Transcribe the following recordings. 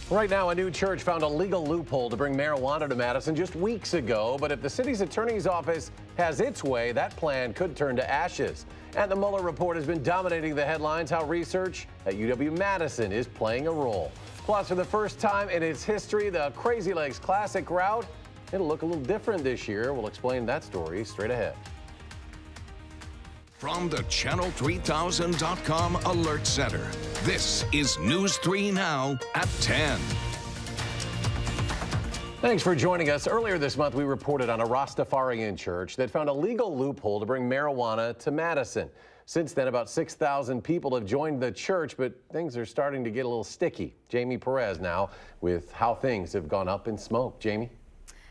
Right now, a new church found a legal loophole to bring marijuana to Madison just weeks ago. But if the city's attorney's office has its way, that plan could turn to ashes. And the Mueller report has been dominating the headlines, how research at UW-Madison is playing a role. Plus, for the first time in its history, the Crazy Legs Classic route, it'll look a little different this year. We'll explain that story straight ahead. From the Channel3000.com Alert Center, this is News 3 Now at 10. Thanks for joining us. Earlier this month, we reported on a Rastafarian church that found a legal loophole to bring marijuana to Madison. Since then, about 6,000 people have joined the church, but things are starting to get a little sticky. Jamie Perez now with how things have gone up in smoke. Jamie?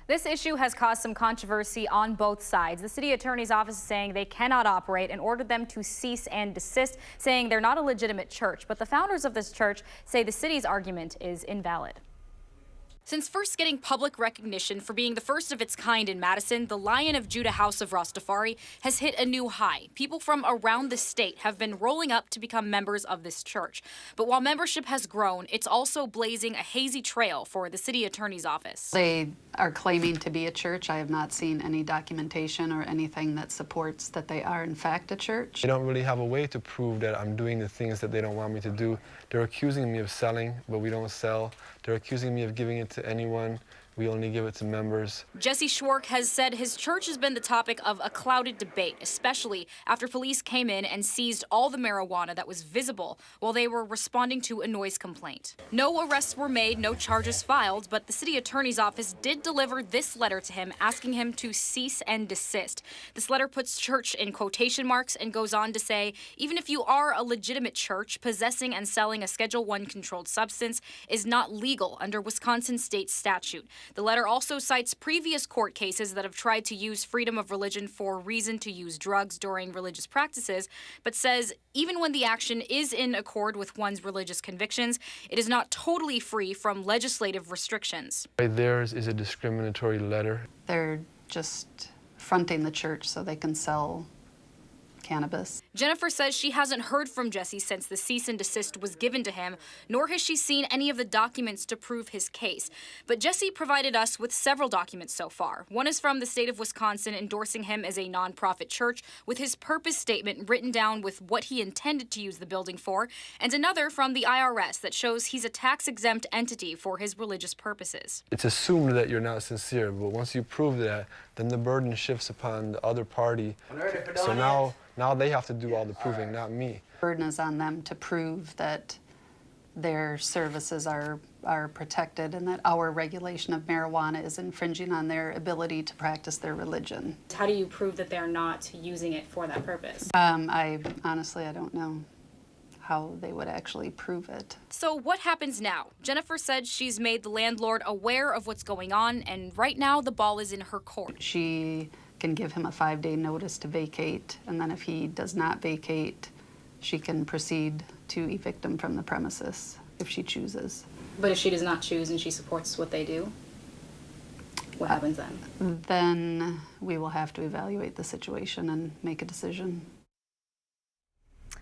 This issue has caused some controversy on both sides. The city attorney's office is saying they cannot operate and ordered them to cease and desist, saying they're not a legitimate church. But the founders of this church say the city's argument is invalid. Since first getting public recognition for being the first of its kind in Madison, the Lion of Judah House of Rastafari has hit a new high. People from around the state have been rolling up to become members of this church. But while membership has grown, it's also blazing a hazy trail for the city attorney's office. They are claiming to be a church. I have not seen any documentation or anything that supports that they are in fact a church. They don't really have a way to prove that I'm doing the things that they don't want me to do. They're accusing me of selling, but we don't sell. They're accusing me of giving it to anyone. We only give it to members. Jesse Schwark has said his church has been the topic of a clouded debate, especially after police came in and seized all the marijuana that was visible while they were responding to a noise complaint. No arrests were made, no charges filed, but the city attorney's office did deliver this letter to him asking him to cease and desist. This letter puts church in quotation marks and goes on to say, even if you are a legitimate church, possessing and selling a Schedule I controlled substance is not legal under Wisconsin state statute. The letter also cites previous court cases that have tried to use freedom of religion for reason to use drugs during religious practices, but says even when the action is in accord with one's religious convictions, it is not totally free from legislative restrictions. Theirs is a discriminatory letter. They're just fronting the church so they can sell cannabis. Jennifer says she hasn't heard from Jesse since the cease and desist was given to him, nor has she seen any of the documents to prove his case. But Jesse provided us with several documents so far. One is from the state of Wisconsin endorsing him as a nonprofit church with his purpose statement written down with what he intended to use the building for, and another from the IRS that shows he's a tax-exempt entity for his religious purposes. It's assumed that you're not sincere, but once you prove that, then the burden shifts upon the other party. So now they have to do all the proving, not me. The burden is on them to prove that their services are protected and that our regulation of marijuana is infringing on their ability to practice their religion. How do you prove that they're not using it for that purpose? I honestly don't know how they would actually prove it. So what happens now? Jennifer said she's made the landlord aware of what's going on, and right now the ball is in her court. She can give him a 5-day notice to vacate, and then if he does not vacate, she can proceed to evict him from the premises if she chooses. But if she does not choose and she supports what they do, what happens then? Then we will have to evaluate the situation and make a decision.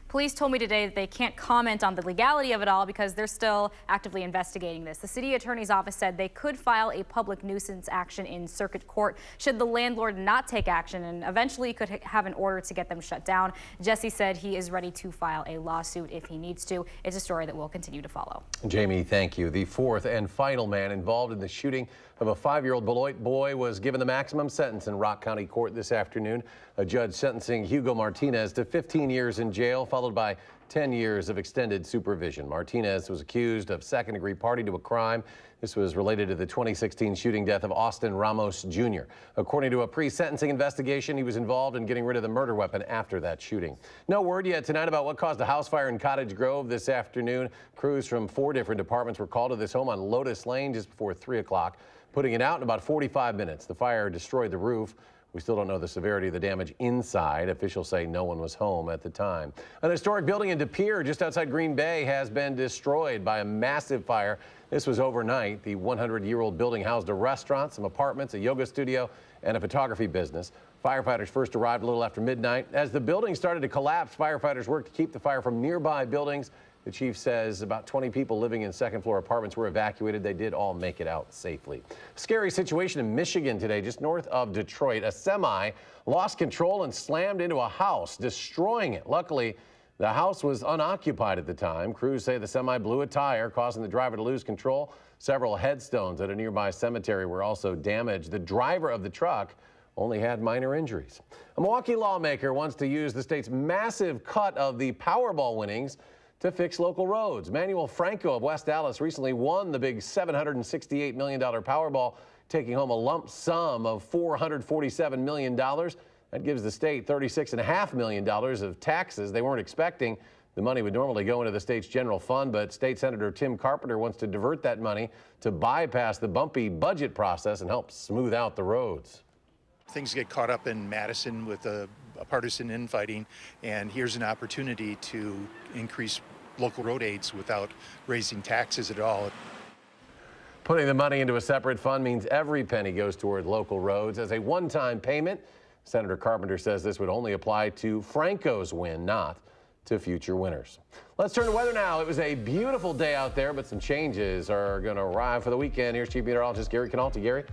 Police told me today that they can't comment on the legality of it all because they're still actively investigating this. The city attorney's office said they could file a public nuisance action in circuit court should the landlord not take action, and eventually could have an order to get them shut down. Jesse said he is ready to file a lawsuit if he needs to. It's a story that will continue to follow. Jamie, thank you. The fourth and final man involved in the shooting of a 5-year-old Beloit boy was given the maximum sentence in Rock County Court this afternoon. A judge sentencing Hugo Martinez to 15 years in jail, followed by 10 years of extended supervision. Martinez was accused of second-degree party to a crime. This was related to the 2016 shooting death of Austin Ramos Jr. According to a pre-sentencing investigation, he was involved in getting rid of the murder weapon after that shooting. No word yet tonight about what caused a house fire in Cottage Grove this afternoon. Crews from 4 different departments were called to this home on Lotus Lane just before 3 o'clock, putting it out in about 45 minutes. The fire destroyed the roof. We still don't know the severity of the damage inside. Officials say no one was home at the time. An historic building in De Pere, just outside Green Bay, has been destroyed by a massive fire. This was overnight. The 100-year-old building housed a restaurant, some apartments, a yoga studio, and a photography business. Firefighters first arrived a little after midnight. As the building started to collapse, firefighters worked to keep the fire from nearby buildings The chief says about 20 people living in second-floor apartments were evacuated. They did all make it out safely. Scary situation in Michigan today, just north of Detroit. A semi lost control and slammed into a house, destroying it. Luckily, the house was unoccupied at the time. Crews say the semi blew a tire, causing the driver to lose control. Several headstones at a nearby cemetery were also damaged. The driver of the truck only had minor injuries. A Milwaukee lawmaker wants to use the state's massive cut of the Powerball winnings to fix local roads. Manuel Franco of West Dallas recently won the big $768 million Powerball, taking home a lump sum of $447 million. That gives the state $36.5 million of taxes they weren't expecting. The money would normally go into the state's general fund, but State Senator Tim Carpenter wants to divert that money to bypass the bumpy budget process and help smooth out the roads. Things get caught up in Madison with a partisan infighting, and here's an opportunity to increase local road aids without raising taxes at all. Putting the money into a separate fund means every penny goes toward local roads as a one-time payment. Senator Carpenter says this would only apply to Franco's win, not to future winners. Let's turn to weather now. It was a beautiful day out there, but some changes are going to arrive for the weekend. Here's Chief Meteorologist Gary Canalti. Gary?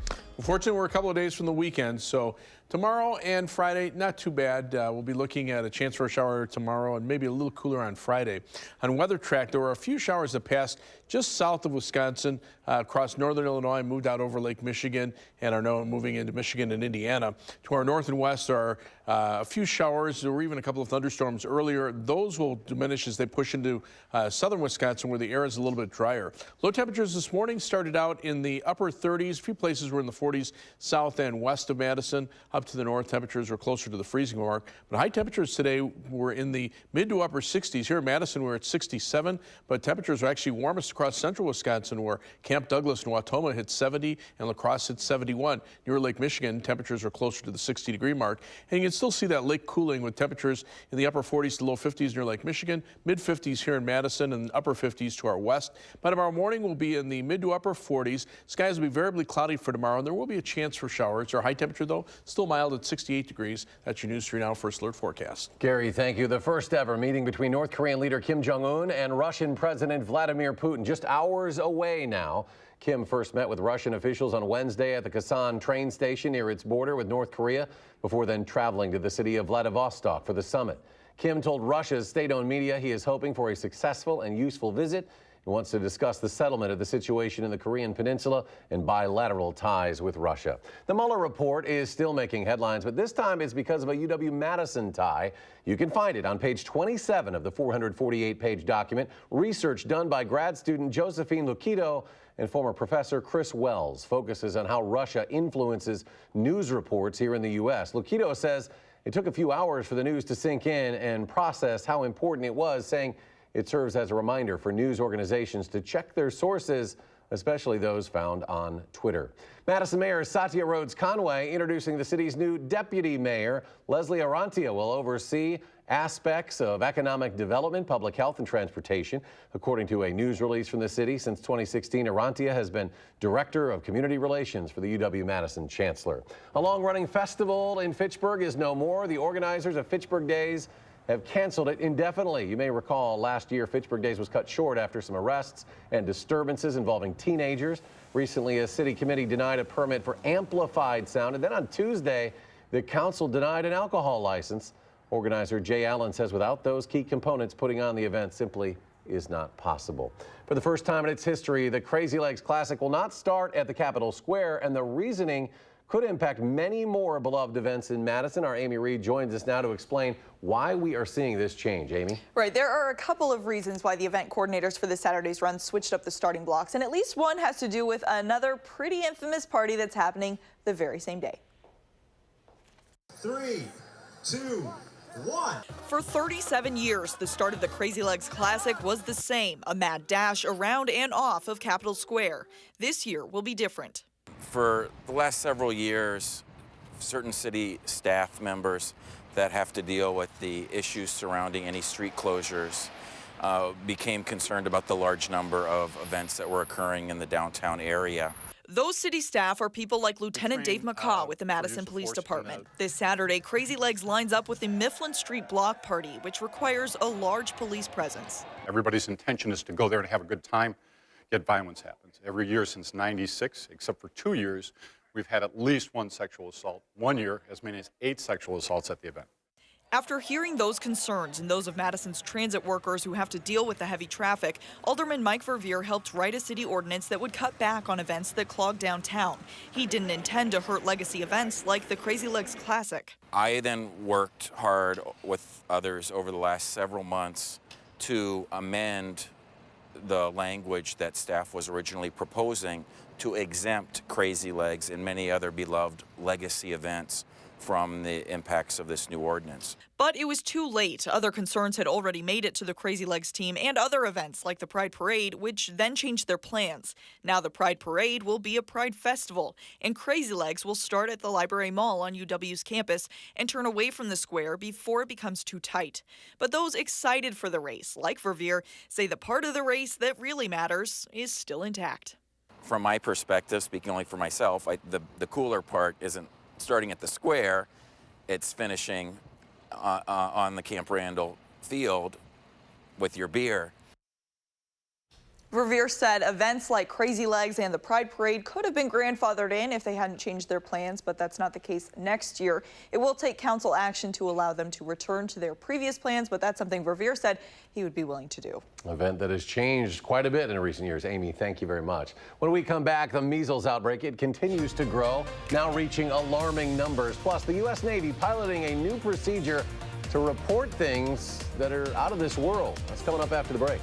Fortunately, we're a couple of days from the weekend, so tomorrow and Friday, not too bad. We'll be looking at a chance for a shower tomorrow and maybe a little cooler on Friday. On Weather Track, there were a few showers that passed just south of Wisconsin, across northern Illinois, moved out over Lake Michigan, and are now moving into Michigan and Indiana. To our north and west are a few showers. There were even a couple of thunderstorms earlier. Those will diminish as they push into southern Wisconsin, where the air is a little bit drier. Low temperatures this morning started out in the upper 30s. A few places were in the 40s south and west of Madison. Up to the north, temperatures were closer to the freezing mark. But high temperatures today were in the mid to upper 60s. Here in Madison, we're at 67, but temperatures are actually warmest across central Wisconsin, where Camp Douglas and Wautoma hit 70 and La Crosse hit 71. Near Lake Michigan, temperatures are closer to the 60-degree mark. And you can still see that lake cooling with temperatures in the upper 40s to low 50s near Lake Michigan, mid 50s here in Madison, and upper 50s to our west. By tomorrow morning, we'll be in the mid to upper 40s. Skies will be variably cloudy for tomorrow, and there will be a chance for showers. Our high temperature, though, still mild at 68 degrees. That's your News 3 Now First Alert forecast. Gary, thank you. The first ever meeting between North Korean leader Kim Jong-un and Russian President Vladimir Putin, just hours away now. Kim first met with Russian officials on Wednesday at the Kasan train station near its border with North Korea, before then traveling to the city of Vladivostok for the summit. Kim told Russia's state-owned media he is hoping for a successful and useful visit and wants to discuss the settlement of the situation in the Korean peninsula and bilateral ties with Russia. The Mueller report is still making headlines, but this time it's because of a UW-Madison tie. You can find it on page 27 of the 448-page document. Research done by grad student Josephine Luquito and former professor Chris Wells focuses on how Russia influences news reports here in the U.S. Luquito says it took a few hours for the news to sink in and process how important it was, saying it serves as a reminder for news organizations to check their sources, especially those found on Twitter. Madison Mayor Satya Rhodes Conway introducing the city's new deputy mayor. Leslie Arantia will oversee aspects of economic development, public health, and transportation. According to a news release from the city, since 2016, Arantia has been director of community relations for the UW-Madison chancellor. A long-running festival in Fitchburg is no more. The organizers of Fitchburg Days have canceled it indefinitely. You may recall last year, Fitchburg Days was cut short after some arrests and disturbances involving teenagers. Recently, a city committee denied a permit for amplified sound. And then on Tuesday, the council denied an alcohol license. Organizer Jay Allen says without those key components, putting on the event simply is not possible. For the first time in its history, the Crazy Legs Classic will not start at the Capitol Square, and the reasoning could impact many more beloved events in Madison. Our Amy Reed joins us now to explain why we are seeing this change. Amy? Right. There are a couple of reasons why the event coordinators for this Saturday's run switched up the starting blocks, and at least one has to do with another pretty infamous party that's happening the very same day. 3, 2, 1. For 37 years, the start of the Crazy Legs Classic was the same, a mad dash around and off of Capitol Square. This year will be different. For the last several years, certain city staff members that have to deal with the issues surrounding any street closures became concerned about the large number of events that were occurring in the downtown area. Those city staff are people like Lieutenant Dave McCaw with the Madison Police Department. This Saturday, Crazy Legs lines up with the Mifflin Street Block Party, which requires a large police presence. Everybody's intention is to go there to have a good time, yet violence happens. Every year since '96, except for 2 years, we've had at least one sexual assault. 1 year, as many as 8 sexual assaults at the event. After hearing those concerns and those of Madison's transit workers who have to deal with the heavy traffic, Alderman Mike Verveer helped write a city ordinance that would cut back on events that clog downtown. He didn't intend to hurt legacy events like the Crazy Legs Classic. I then worked hard with others over the last several months to amend the language that staff was originally proposing to exempt Crazy Legs and many other beloved legacy events from the impacts of this new ordinance. But it was too late. Other concerns had already made it to the Crazy Legs team and other events like the Pride Parade, which then changed their plans. Now the Pride Parade will be a Pride Festival, and Crazy Legs will start at the Library Mall on UW's campus and turn away from the square before it becomes too tight. But those excited for the race, like Verveer, say the part of the race that really matters is still intact. From my perspective, speaking only for myself, the cooler part isn't starting at the square, it's finishing on the Camp Randall field with your beer. Verveer said events like Crazy Legs and the Pride Parade could have been grandfathered in if they hadn't changed their plans, but that's not the case next year. It will take council action to allow them to return to their previous plans, but that's something Verveer said he would be willing to do. An event that has changed quite a bit in recent years. Amy, thank you very much. When we come back, the measles outbreak, it continues to grow, now reaching alarming numbers. Plus, the U.S. Navy piloting a new procedure to report things that are out of this world. That's coming up after the break.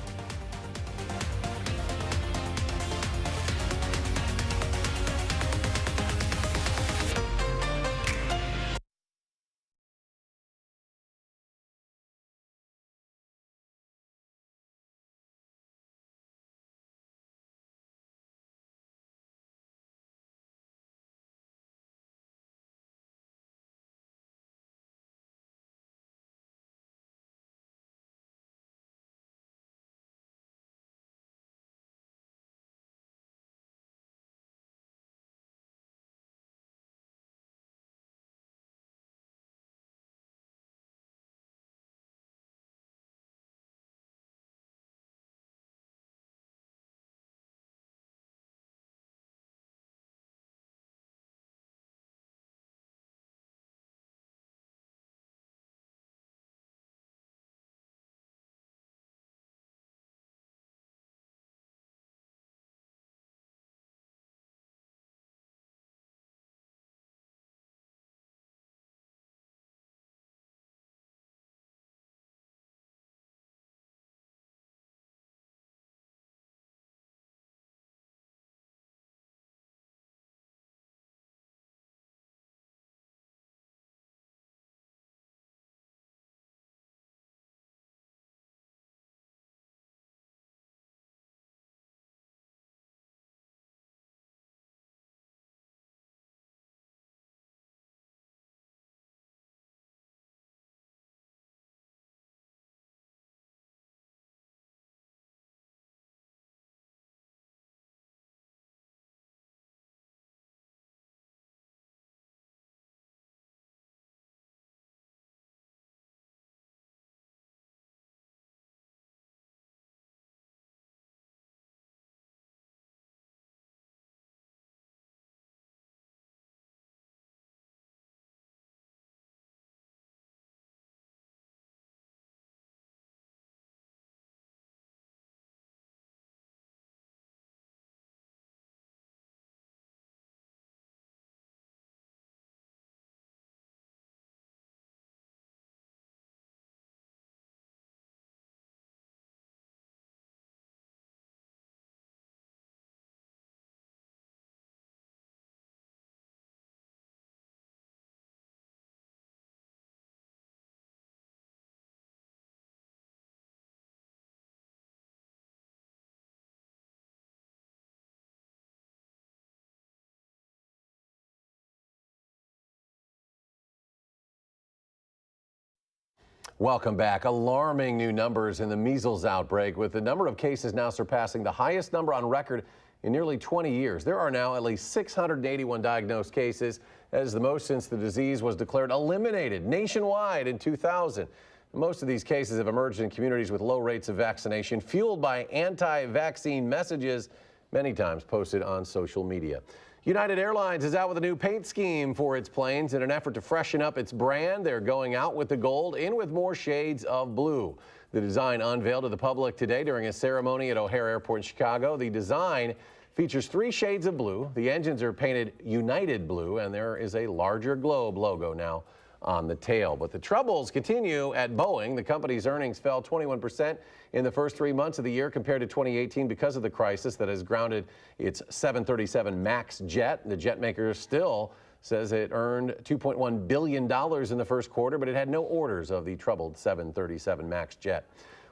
Welcome back. Alarming new numbers in the measles outbreak, with the number of cases now surpassing the highest number on record in nearly 20 years. There are now at least 681 diagnosed cases. That is the most since the disease was declared eliminated nationwide in 2000. Most of these cases have emerged in communities with low rates of vaccination, fueled by anti-vaccine messages, many times posted on social media. United Airlines is out with a new paint scheme for its planes in an effort to freshen up its brand. They're going out with the gold, in with more shades of blue. The design unveiled to the public today during a ceremony at O'Hare Airport in Chicago. The design features 3 shades of blue. The engines are painted United blue, and there is a larger globe logo now on the tail. But the troubles continue at Boeing. The company's earnings fell 21% in the first 3 months of the year compared to 2018 because of the crisis that has grounded its 737 MAX jet. The jet maker still says it earned $2.1 billion in the first quarter, but it had no orders of the troubled 737 MAX jet.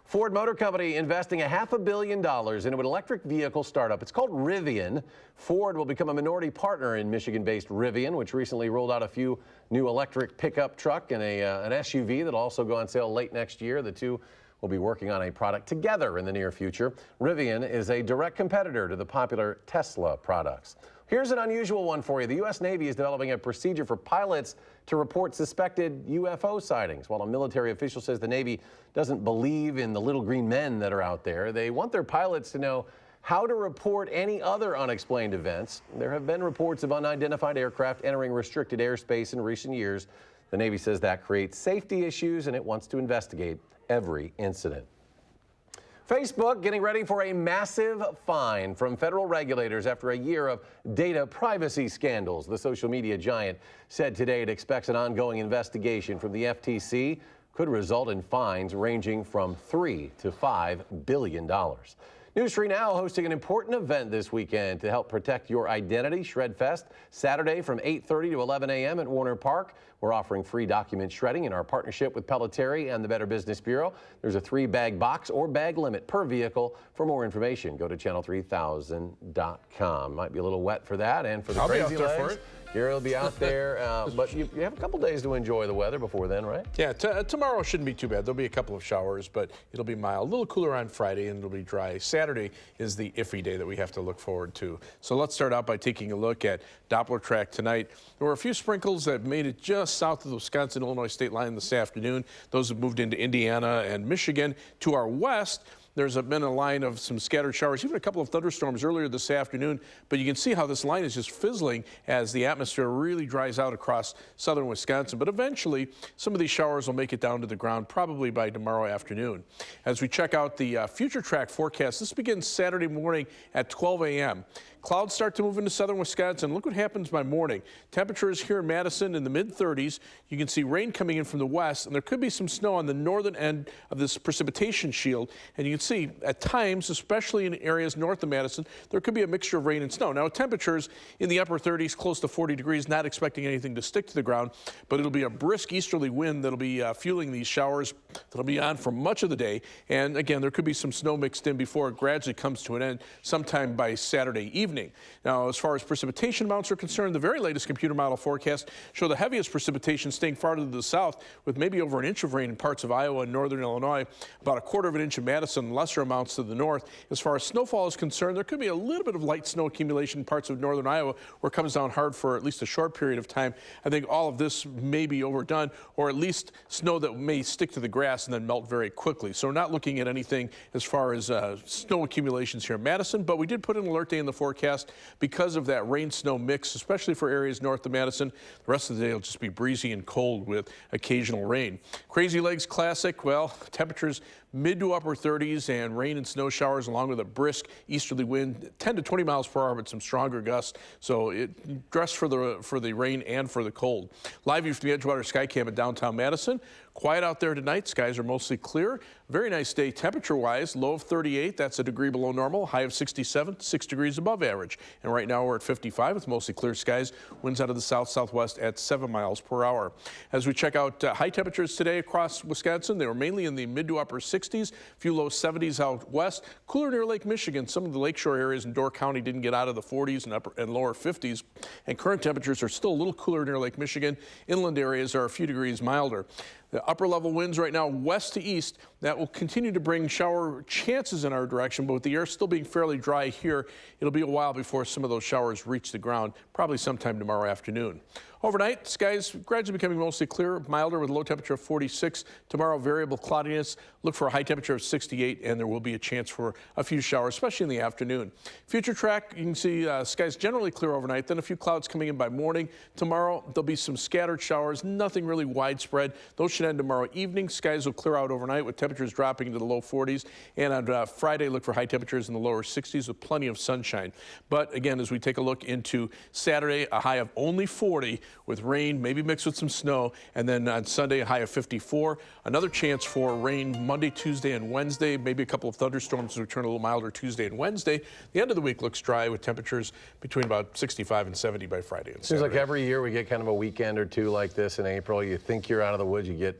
Ford Motor Company investing $500 million into an electric vehicle startup. It's called Rivian. Ford will become a minority partner in Michigan-based Rivian, which recently rolled out a few new electric pickup truck and an SUV that'll also go on sale late next year. The two will be working on a product together in the near future. Rivian is a direct competitor to the popular Tesla products. Here's an unusual one for you. The U.S. Navy is developing a procedure for pilots to report suspected UFO sightings. While a military official says the Navy doesn't believe in the little green men that are out there, they want their pilots to know how to report any other unexplained events. There have been reports of unidentified aircraft entering restricted airspace in recent years. The Navy says that creates safety issues, and it wants to investigate every incident. Facebook getting ready for a massive fine from federal regulators after a year of data privacy scandals. The social media giant said today it expects an ongoing investigation from the FTC could result in fines ranging from $3 to $5 billion. News 3 Now hosting an important event this weekend to help protect your identity. Shred Fest, Saturday from 8:30 to 11 a.m. at Warner Park. We're offering free document shredding in our partnership with Pelletieri and the Better Business Bureau. There's a 3-bag box or bag limit per vehicle. For more information, go to channel3000.com. Might be a little wet for that and for the crazy legs. Gary will be out there, but you have a couple days to enjoy the weather before then, right? Yeah, tomorrow shouldn't be too bad. There'll be a couple of showers, but it'll be mild. A little cooler on Friday, and it'll be dry. Saturday is the iffy day that we have to look forward to. So let's start out by taking a look at Doppler track tonight. There were a few sprinkles that made it just south of the Wisconsin-Illinois state line this afternoon. Those have moved into Indiana and Michigan. To our west, there's been a line of some scattered showers, even a couple of thunderstorms earlier this afternoon, but you can see how this line is just fizzling as the atmosphere really dries out across southern Wisconsin. But eventually, some of these showers will make it down to the ground probably by tomorrow afternoon. As we check out the future track forecast, this begins Saturday morning at 12 a.m. Clouds start to move into southern Wisconsin. Look what happens by morning. Temperatures here in Madison in the mid-30s. You can see rain coming in from the west, and there could be some snow on the northern end of this precipitation shield. And you can see at times, especially in areas north of Madison, there could be a mixture of rain and snow. Now, temperatures in the upper 30s, close to 40 degrees, not expecting anything to stick to the ground, but it'll be a brisk easterly wind that'll be fueling these showers that'll be on for much of the day. And again, there could be some snow mixed in before it gradually comes to an end sometime by Saturday evening. Now, as far as precipitation amounts are concerned, the very latest computer model forecasts show the heaviest precipitation staying farther to the south, with maybe over an inch of rain in parts of Iowa and northern Illinois, about a quarter of an inch in Madison, lesser amounts to the north. As far as snowfall is concerned, there could be a little bit of light snow accumulation in parts of northern Iowa where it comes down hard for at least a short period of time. I think all of this may be overdone, or at least snow that may stick to the grass and then melt very quickly. So we're not looking at anything as far as snow accumulations here in Madison, but we did put an alert day in the forecast because of that rain-snow mix, especially for areas north of Madison. The rest of the day will just be breezy and cold with occasional rain. Crazy Legs Classic, well, temperatures mid to upper 30s and rain and snow showers along with a brisk easterly wind, 10 to 20 miles per hour, but some stronger gusts. So dress for the rain and for the cold. Live view from the Edgewater Skycam in downtown Madison. Quiet out there tonight. Skies are mostly clear. Very nice day temperature-wise. Low of 38. That's a degree below normal. High of 67. 6 degrees above average. And right now we're at 55 with mostly clear skies. Winds out of the south-southwest at 7 miles per hour. As we check out high temperatures today across Wisconsin, they were mainly in the mid to upper 60s. A few low 70s out west. Cooler near Lake Michigan. Some of the lakeshore areas in Door County didn't get out of the 40s and lower 50s. And current temperatures are still a little cooler near Lake Michigan. Inland areas are a few degrees milder. The upper level winds right now west to east. That will continue to bring shower chances in our direction, but with the air still being fairly dry here, it'll be a while before some of those showers reach the ground, probably sometime tomorrow afternoon. Overnight, skies gradually becoming mostly clear, milder with a low temperature of 46. Tomorrow, variable cloudiness. Look for a high temperature of 68, and there will be a chance for a few showers, especially in the afternoon. Future track, you can see skies generally clear overnight, then a few clouds coming in by morning. Tomorrow, there'll be some scattered showers, nothing really widespread. Those should end tomorrow evening. Skies will clear out overnight with temperatures dropping into the low 40s. And on Friday, look for high temperatures in the lower 60s with plenty of sunshine. But again, as we take a look into Saturday, a high of only 40 with rain, maybe mixed with some snow. And then on Sunday, a high of 54. Another chance for rain Monday, Tuesday, and Wednesday. Maybe a couple of thunderstorms to turn a little milder Tuesday and Wednesday. The end of the week looks dry with temperatures between about 65 and 70 by Friday and Seems Saturday. like every year we get kind of a weekend or two like this in April. You think you're out of the woods, you get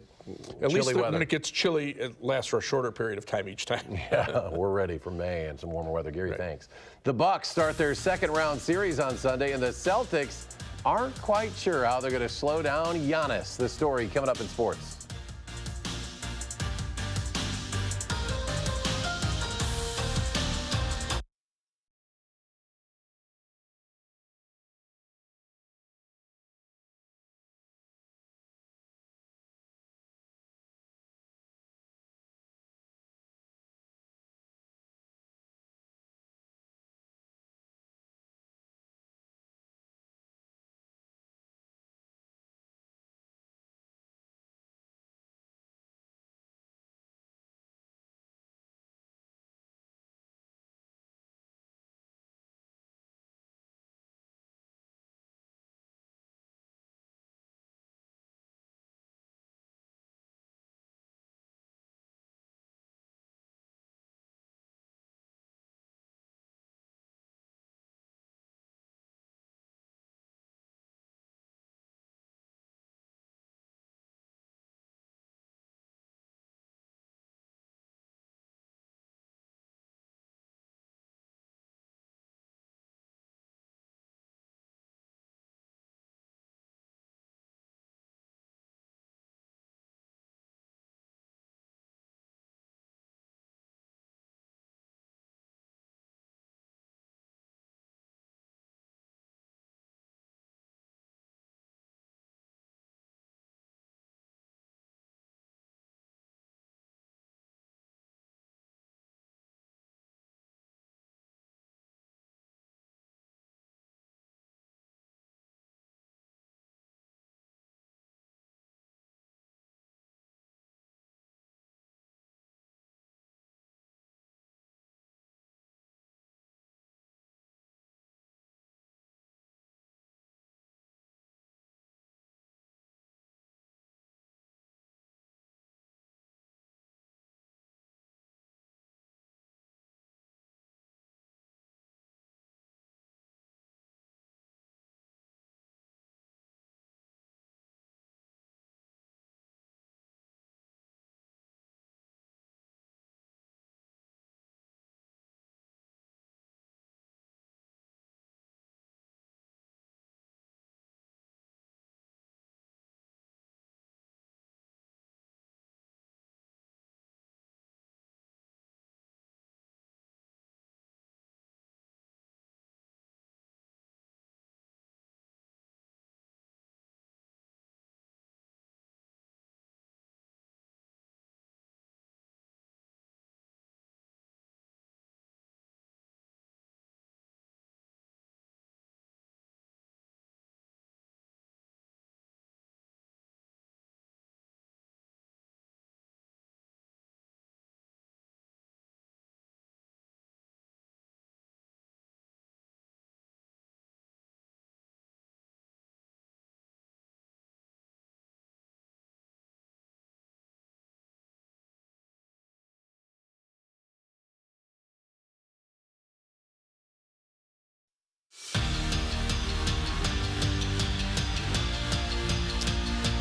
At least weather. when it gets chilly, it lasts for a shorter period of time each time. Yeah, we're ready for May and some warmer weather. Gary, thanks. The Bucks start their second round series on Sunday, and the Celtics aren't quite sure how they're going to slow down Giannis. The story coming up in sports.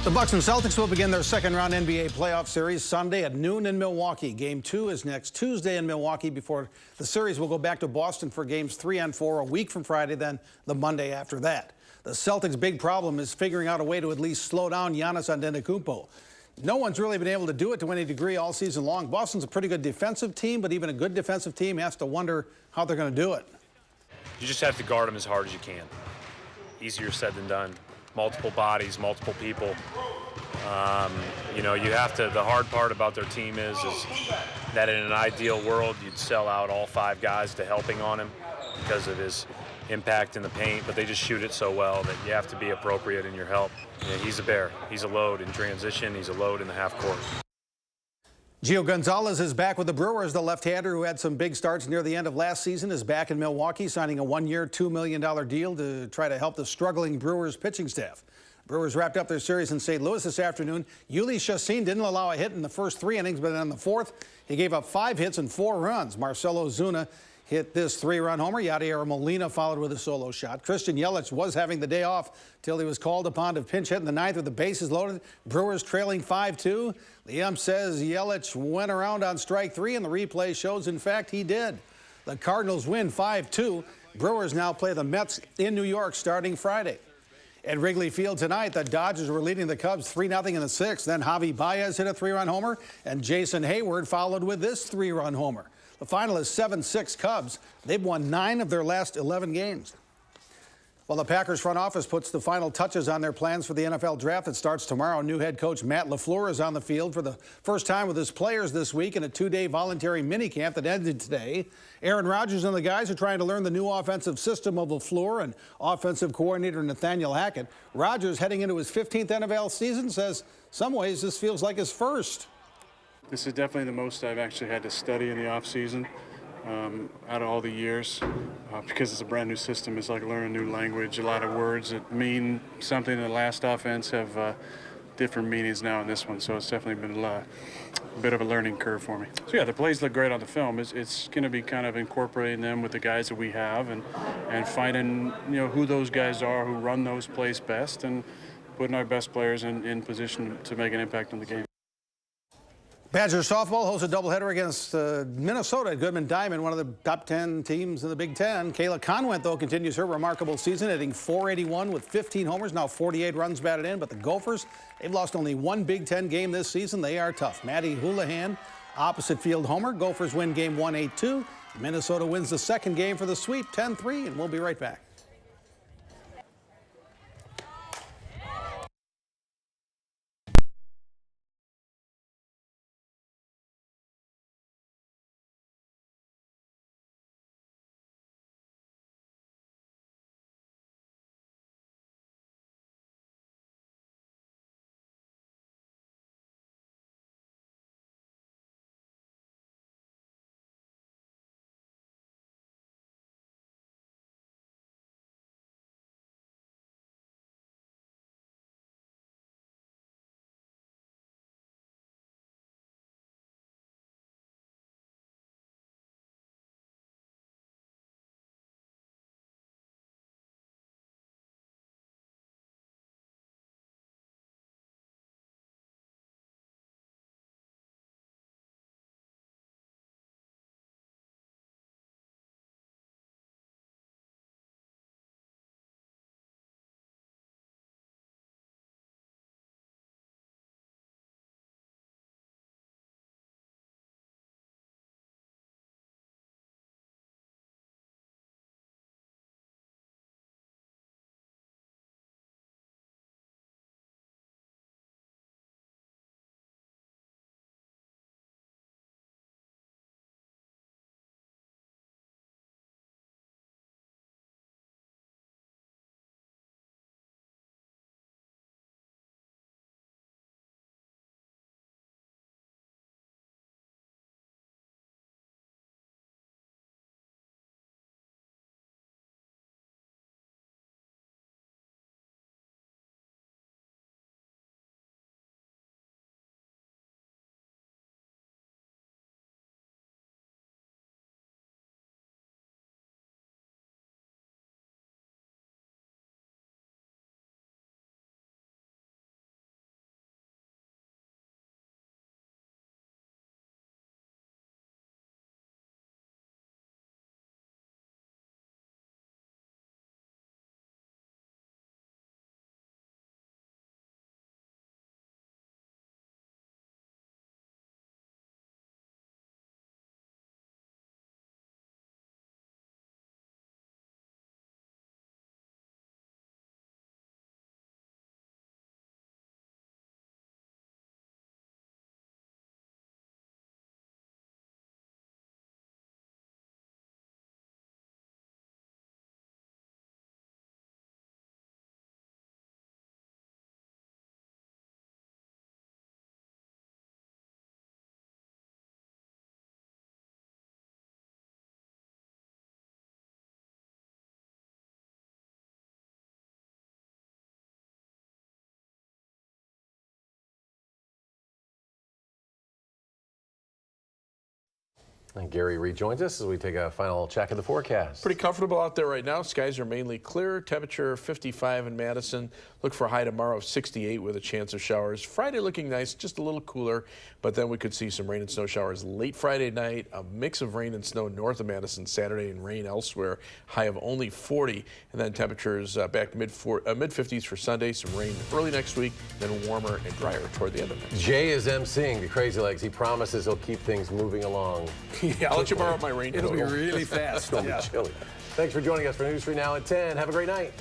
The Bucks and Celtics will begin their second-round NBA playoff series Sunday at noon in Milwaukee. Game 2 is next Tuesday in Milwaukee before the series will go back to Boston for games 3 and 4 a week from Friday, then the Monday after that. The Celtics' big problem is figuring out a way to at least slow down Giannis Antetokounmpo. No one's really been able to do it to any degree all season long. Boston's a pretty good defensive team, but even a good defensive team has to wonder how they're going to do it. You just have to guard them as hard as you can. Easier said than done. Multiple bodies, multiple people. You know, you have to, the hard part about their team is that in an ideal world, you'd sell out all 5 guys to helping on him because of his impact in the paint, but they just shoot it so well that you have to be appropriate in your help. Yeah, he's a bear. He's a load in transition. He's a load in the half court. Gio Gonzalez is back with the Brewers. The left-hander who had some big starts near the end of last season is back in Milwaukee, signing a 1-year, $2 million deal to try to help the struggling Brewers pitching staff. Brewers wrapped up their series in St. Louis this afternoon. Yuli Chassin didn't allow a hit in the first 3 innings, but in the 4th, he gave up 5 hits and 4 runs. Marcelo Zuna hit this 3-run homer. Yadier Molina followed with a solo shot. Christian Yelich was having the day off till he was called upon to pinch hit in the 9th with the bases loaded. Brewers trailing 5-2. The ump says Yelich went around on strike 3, and the replay shows, in fact, he did. The Cardinals win 5-2. Brewers now play the Mets in New York starting Friday. At Wrigley Field tonight, the Dodgers were leading the Cubs 3-0 in the 6th. Then Javi Baez hit a 3-run homer, and Jason Hayward followed with this 3-run homer. The final is 7-6 Cubs. They've won 9 of their last 11 games. Well, the Packers front office puts the final touches on their plans for the NFL draft that starts tomorrow. New head coach Matt LaFleur is on the field for the first time with his players this week in a 2-day voluntary minicamp that ended today. Aaron Rodgers and the guys are trying to learn the new offensive system of LaFleur and offensive coordinator Nathaniel Hackett. Rodgers, heading into his 15th NFL season, says some ways this feels like his first. This is definitely the most I've actually had to study in the off-season out of all the years because it's a brand new system. It's like learning a new language. A lot of words that mean something in the last offense have different meanings now in this one, so it's definitely been a bit of a learning curve for me. So yeah, the plays look great on the film. It's going to be kind of incorporating them with the guys that we have and finding, you know, who those guys are who run those plays best and putting our best players in position to make an impact on the game. Badgers softball hosts a doubleheader against Minnesota at Goodman Diamond, one of the top 10 teams in the Big Ten. Kayla Conwent, though, continues her remarkable season, hitting .481 with 15 homers, now 48 runs batted in. But the Gophers, they've lost only 1 Big Ten game this season. They are tough. Maddie Houlihan, opposite field homer. Gophers win game 1, 8-2. Minnesota wins the second game for the sweep, 10-3, and we'll be right back. And Gary rejoins us as we take a final check of the forecast. Pretty comfortable out there right now. Skies are mainly clear. Temperature 55 in Madison. Look for a high tomorrow of 68 with a chance of showers. Friday looking nice, just a little cooler, but then we could see some rain and snow showers late Friday night. A mix of rain and snow north of Madison Saturday and rain elsewhere. High of only 40, and then temperatures back to mid-50s for Sunday. Some rain early next week, then warmer and drier toward the end of next week. Jay is emceeing the Crazy Legs. He promises he'll keep things moving along. Yeah, I'll let you borrow my rain coat. It'll be really fast. It'll be chilly. Thanks for joining us for News 3 Now at 10. Have a great night.